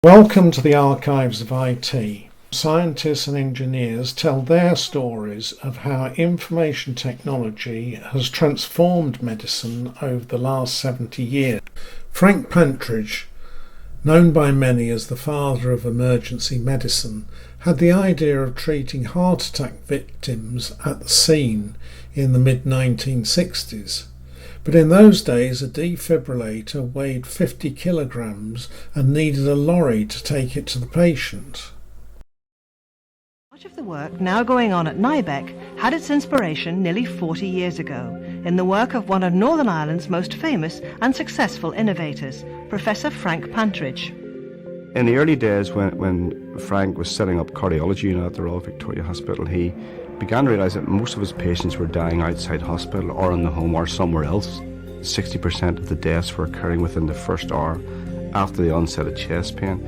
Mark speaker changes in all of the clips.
Speaker 1: Welcome to the Archives of IT. Scientists and engineers tell their stories of how information technology has transformed medicine over the last 70 years. Frank Pantridge, known by many as the father of emergency medicine, had the idea of treating heart attack victims at the scene in the mid-1960s. But in those days, a defibrillator weighed 50 kilograms and needed a lorry to take it to the patient.
Speaker 2: Much of the work now going on at NIBEC had its inspiration nearly 40 years ago in the work of one of Northern Ireland's most famous and successful innovators, Professor Frank Pantridge.
Speaker 3: In the early days when Frank was setting up cardiology unit at the Royal Victoria Hospital, he began to realise that most of his patients were dying outside hospital or in the home or somewhere else. 60% of the deaths were occurring within the first hour after the onset of chest pain.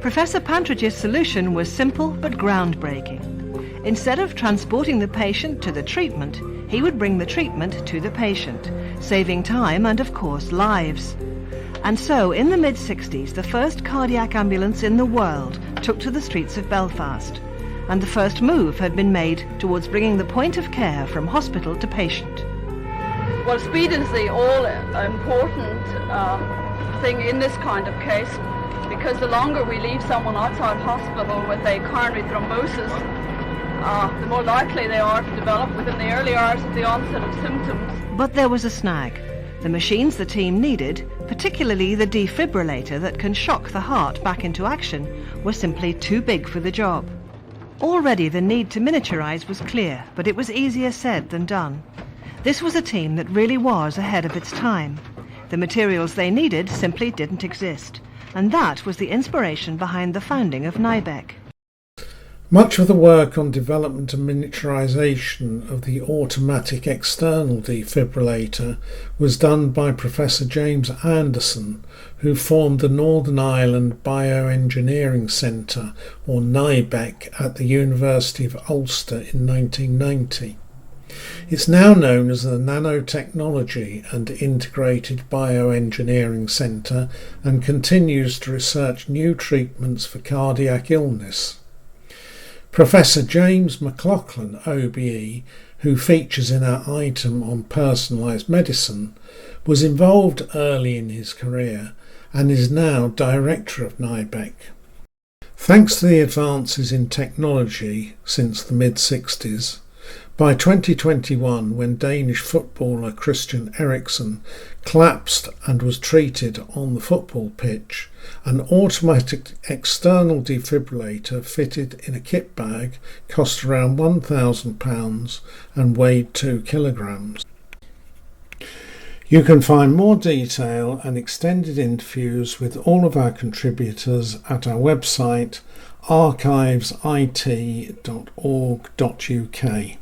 Speaker 2: Professor Pantridge's solution was simple but groundbreaking. Instead of transporting the patient to the treatment, he would bring the treatment to the patient, saving time and, of course, lives. And so, in the mid-60s, the first cardiac ambulance in the world took to the streets of Belfast, and the first move had been made towards bringing the point of care from hospital to patient.
Speaker 4: Well, speed is the all-important thing in this kind of case, because the longer we leave someone outside hospital with a coronary thrombosis, the more likely they are to develop within the early hours of the onset of symptoms.
Speaker 2: But there was a snag. The machines the team needed, particularly the defibrillator that can shock the heart back into action, were simply too big for the job. Already the need to miniaturize was clear, but it was easier said than done. This was a team that really was ahead of its time. The materials they needed simply didn't exist, and that was the inspiration behind the founding of NIBEC.
Speaker 1: Much of the work on development and miniaturization of the automatic external defibrillator was done by Professor James Anderson, who formed the Northern Ireland Bioengineering Centre, or NIBEC, at the University of Ulster in 1990. It's now known as the Nanotechnology and Integrated Bioengineering Centre and continues to research new treatments for cardiac illness. Professor James McLaughlin, OBE, who features in our item on personalised medicine, was involved early in his career and is now director of NIBEC. Thanks to the advances in technology since the mid-60s, by 2021, when Danish footballer Christian Eriksen collapsed and was treated on the football pitch, an automatic external defibrillator fitted in a kit bag cost around £1,000 and weighed 2 kilograms. You can find more detail and extended interviews with all of our contributors at our website archivesit.org.uk.